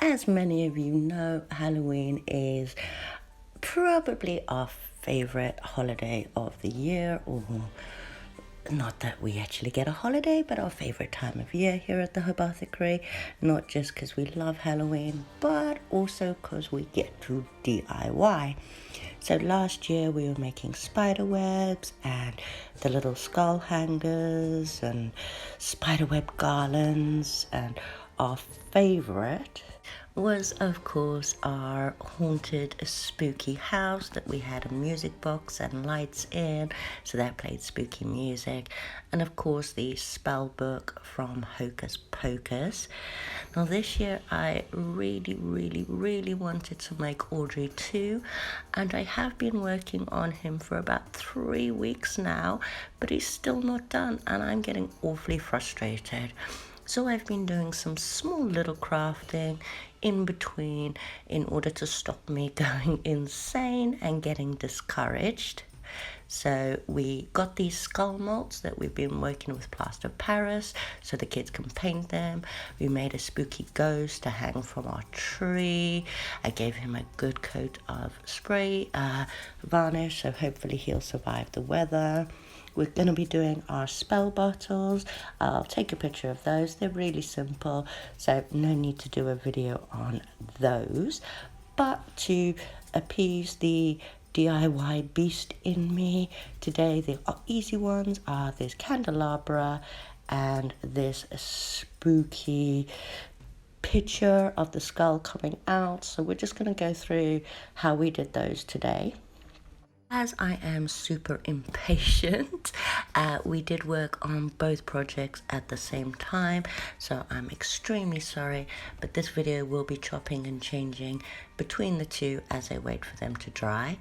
As many of you know, Halloween is probably our favorite holiday of the year, or not that we actually get a holiday, but our favorite time of year here at the Upcycled. Not just because we love Halloween, but also because we get to DIY. So last year we were making spider webs and the little skull hangers and spider web garlands, and our favorite was of course our haunted spooky house that we had a music box and lights in, so that played spooky music, and of course the spell book from Hocus Pocus. Now this year I really wanted to make Audrey 2, and I have been working on him for about 3 weeks now, but he's still not done and I'm getting awfully frustrated. So I've been doing some small little crafting in between in order to stop me going insane and getting discouraged. So we got these skull molds that we've been working with plaster of Paris so the kids can paint them. We made a spooky ghost to hang from our tree. I gave him a good coat of spray varnish, so hopefully he'll survive the weather. We're going to be doing our spell bottles. I'll take a picture of those. They're really simple, so no need to do a video on those. But to appease the DIY beast in me, today the easy ones are this candelabra and this spooky picture of the skull coming out. So we're just going to go through how we did those today. As I am super impatient, we did work on both projects at the same time, so I'm extremely sorry, but this video will be chopping and changing between the two as I wait for them to dry.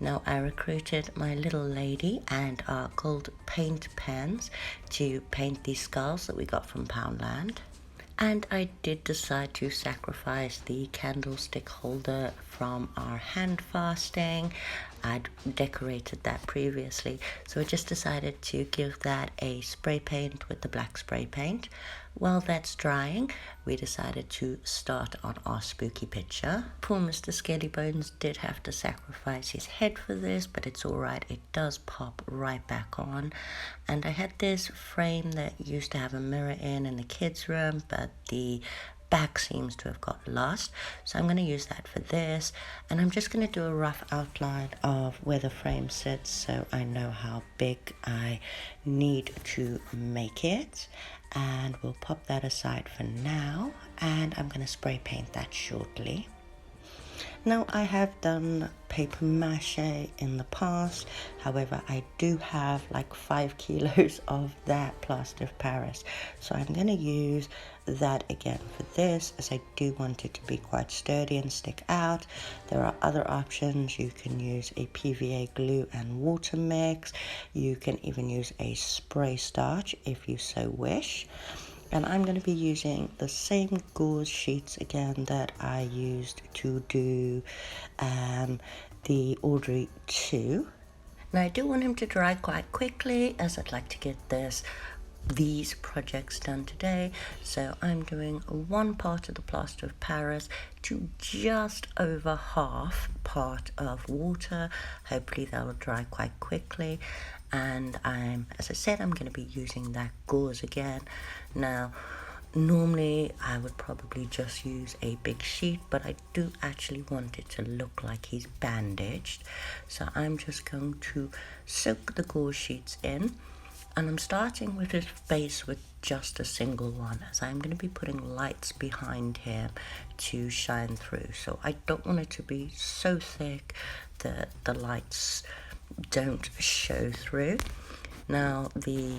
Now I recruited my little lady and our gold paint pens to paint these skulls that we got from Poundland. And I did decide to sacrifice the candlestick holder from our hand fasting. I'd decorated that previously, so I just decided to give that a spray paint with the black spray paint. While that's drying, we decided to start on our spooky picture. Poor Mr. Skelly Bones did have to sacrifice his head for this, but it's alright, it does pop right back on. And I had this frame that used to have a mirror in the kids' room, but the back seems to have got lost, so I'm going to use that for this, and I'm just going to do a rough outline of where the frame sits so I know how big I need to make it, and we'll pop that aside for now, and I'm going to spray paint that shortly. Now I have done paper mache in the past, however I do have like 5 kilos of that plaster of Paris, so I'm going to use that again for this, as I do want it to be quite sturdy and stick out. There are other options. You can use a PVA glue and water mix. You can even use a spray starch if you so wish. And I'm going to be using the same gauze sheets again that I used to do the Audrey 2. Now I do want him to dry quite quickly, as I'd like to get these projects done today. So I'm doing one part of the plaster of Paris to just over half part of water. Hopefully that will dry quite quickly. And as I said, I'm going to be using that gauze again. Now, normally I would probably just use a big sheet, but I do actually want it to look like he's bandaged. So I'm just going to soak the gauze sheets in, and I'm starting with his face with just a single one, as I'm going to be putting lights behind him to shine through. So I don't want it to be so thick that the lights don't show through. Now the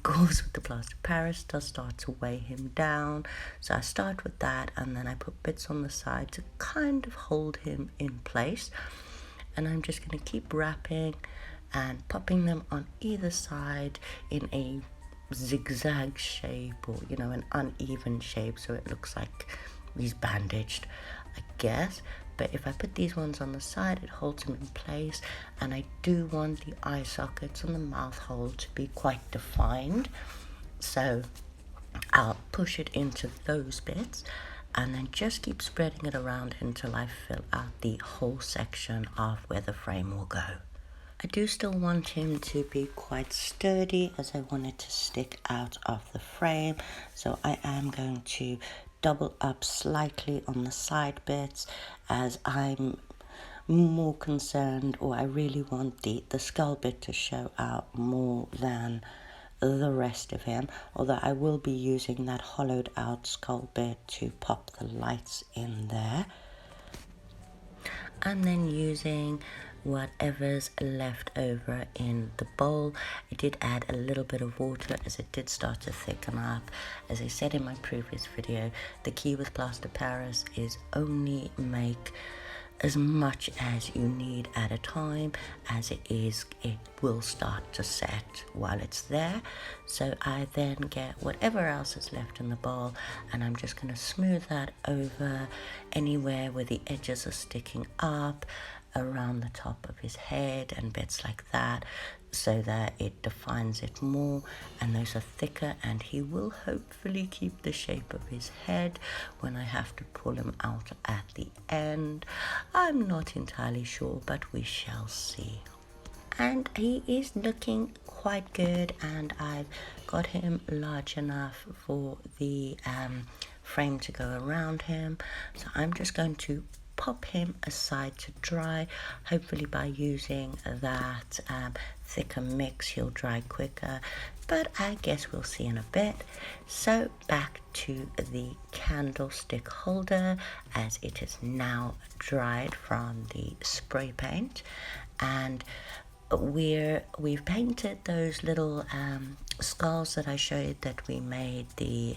gauze with the plaster of Paris does start to weigh him down, so I start with that, and then I put bits on the side to kind of hold him in place, and I'm just going to keep wrapping and popping them on either side in a zigzag shape, or an uneven shape, so it looks like he's bandaged, I guess. But if I put these ones on the side, it holds them in place, and I do want the eye sockets and the mouth hole to be quite defined, so I'll push it into those bits. and then just keep spreading it around until I fill out the whole section of where the frame will go. I do still want him to be quite sturdy, as I want it to stick out of the frame, so I am going to double up slightly on the side bits, as I'm more concerned, or I really want the skull bit to show out more than the rest of him, although I will be using that hollowed out skull bit to pop the lights in there. And then using whatever's left over in the bowl, I did add a little bit of water as it did start to thicken up. As I said in my previous video, the key with plaster Paris is only make as much as you need at a time, as it will start to set while it's there. So I then get whatever else is left in the bowl, and I'm just going to smooth that over anywhere where the edges are sticking up, around the top of his head and bits like that, so that it defines it more, and those are thicker, and he will hopefully keep the shape of his head when I have to pull him out at the end. I'm not entirely sure, but we shall see. And he is looking quite good, and I've got him large enough for the frame to go around him, so I'm just going to pop him aside to dry. Hopefully by using that thicker mix he'll dry quicker, but I guess we'll see in a bit. So back to the candlestick holder, as it is now dried from the spray paint, and we've painted those little skulls that I showed that we made the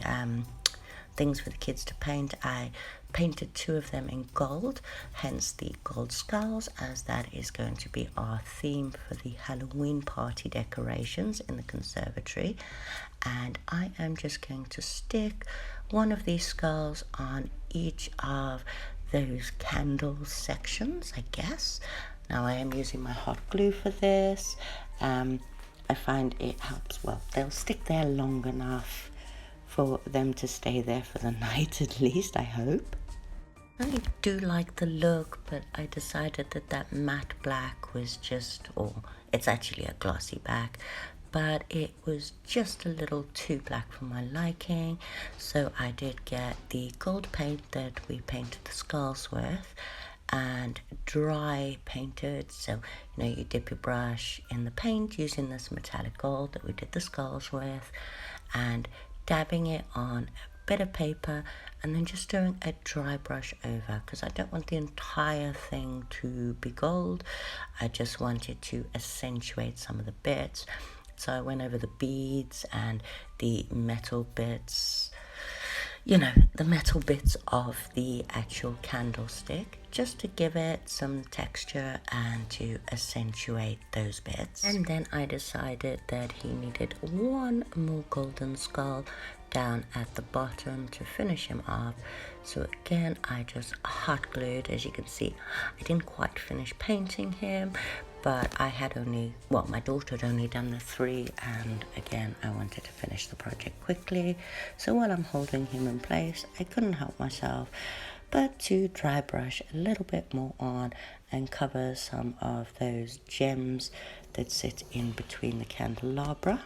things for the kids to paint. I painted 2 of them in gold, hence the gold skulls, as that is going to be our theme for the Halloween party decorations in the conservatory. And I am just going to stick one of these skulls on each of those candle sections, I guess. Now I am using my hot glue for this. I find it helps, well, they'll stick there long enough for them to stay there for the night, at least, I hope. I do like the look, but I decided that matte black was just, or it's actually a glossy black, but it was just a little too black for my liking. So I did get the gold paint that we painted the skulls with, and dry painted. So, you know, you dip your brush in the paint using this metallic gold that we did the skulls with, and dabbing it on a bit of paper, and then just doing a dry brush over, because I don't want the entire thing to be gold. I just wanted to accentuate some of the bits. So I went over the beads and the metal bits, you know, the metal bits of the actual candlestick, just to give it some texture and to accentuate those bits. And then I decided that he needed one more golden skull down at the bottom to finish him off. So again, I just hot glued. As you can see, I didn't quite finish painting him, but I had only, well, my daughter had only done the 3, and again, I wanted to finish the project quickly. So while I'm holding him in place, I couldn't help myself but to dry brush a little bit more on and cover some of those gems that sit in between the candelabra.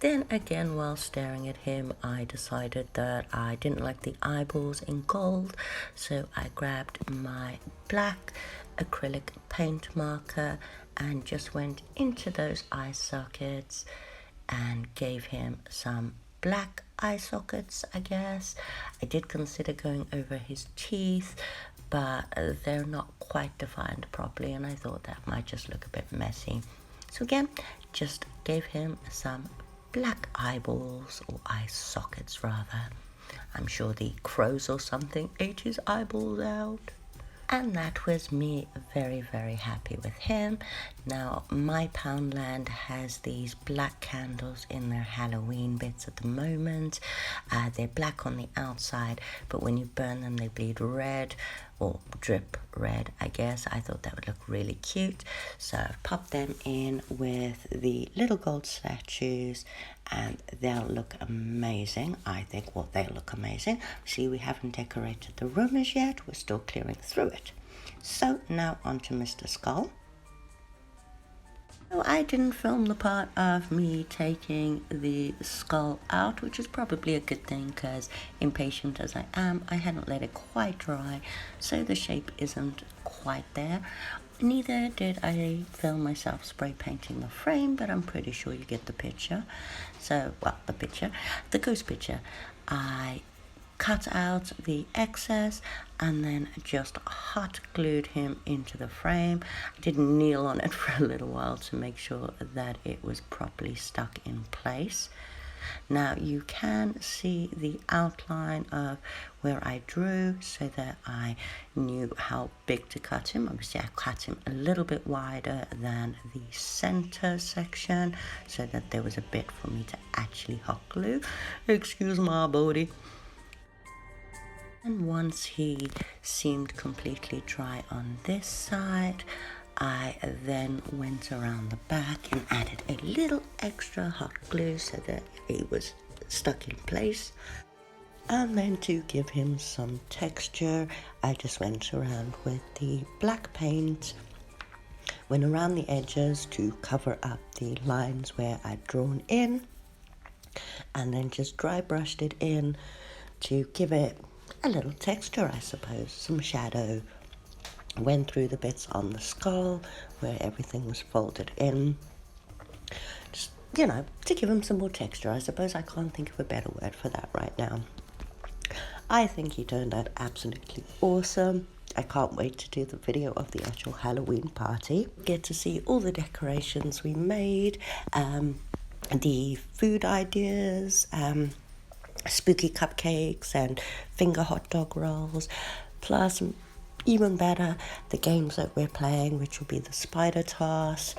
Then again, while staring at him, I decided that I didn't like the eyeballs in gold, so I grabbed my black acrylic paint marker and just went into those eye sockets and gave him some black eye sockets, I guess. I did consider going over his teeth, but they're not quite defined properly, and I thought that might just look a bit messy. So again, just gave him some black eyeballs, or eye sockets rather. I'm sure the crows or something ate his eyeballs out. And that was me very, very happy with him. Now, my Poundland has these black candles in their Halloween bits at the moment. They're black on the outside, but when you burn them, they bleed red, or drip red, I guess. I thought that would look really cute. So I've popped them in with the little gold statues and they'll look amazing. I think, well, they'll look amazing. See, we haven't decorated the room as yet. We're still clearing through it. So now on to Mr. Skull. So I didn't film the part of me taking the skull out, which is probably a good thing because, impatient as I am, I hadn't let it quite dry, so the shape isn't quite there. Neither did I film myself spray painting the frame, but I'm pretty sure you get the picture. So, well, the ghost picture. I cut out the excess and then just hot glued him into the frame. I did kneel on it for a little while to make sure that it was properly stuck in place. Now you can see the outline of where I drew so that I knew how big to cut him. Obviously I cut him a little bit wider than the center section so that there was a bit for me to actually hot glue. Excuse my body. And once he seemed completely dry on this side, I then went around the back and added a little extra hot glue so that it was stuck in place. And then to give him some texture, I just went around with the black paint, went around the edges to cover up the lines where I'd drawn in, and then just dry brushed it in to give it a little texture, I suppose, some shadow. Went through the bits on the skull where everything was folded in, just, you know, to give him some more texture, I suppose. I can't think of a better word for that right now. I think he turned out absolutely awesome. I can't wait to do the video of the actual Halloween party. Get to see all the decorations we made, the food ideas, spooky cupcakes and finger hot dog rolls, plus even better, the games that we're playing, which will be the spider toss,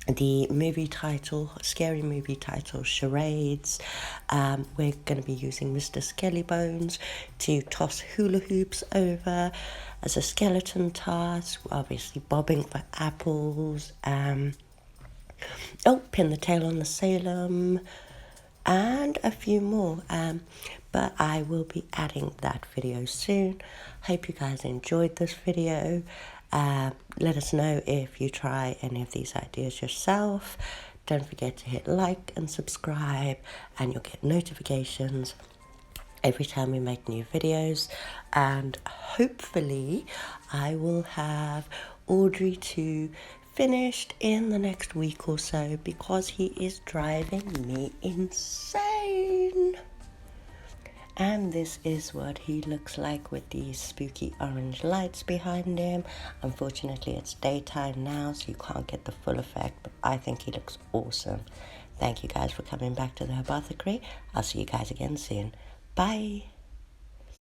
the movie title, scary movie title, charades. We're going to be using Mr. Skellybones to toss hula hoops over as a skeleton toss, obviously bobbing for apples, pin the tail on the Salem, and a few more, but I will be adding that video soon. Hope you guys enjoyed this video. Let us know if you try any of these ideas yourself. Don't forget to hit like and subscribe, and you'll get notifications every time we make new videos. And hopefully I will have Audrey 2 finished in the next week or so, because he is driving me insane. And this is what he looks like with these spooky orange lights behind him. Unfortunately, it's daytime now, so you can't get the full effect, but I think he looks awesome. Thank you guys for coming back to the Apothecary. I'll see you guys again soon. Bye.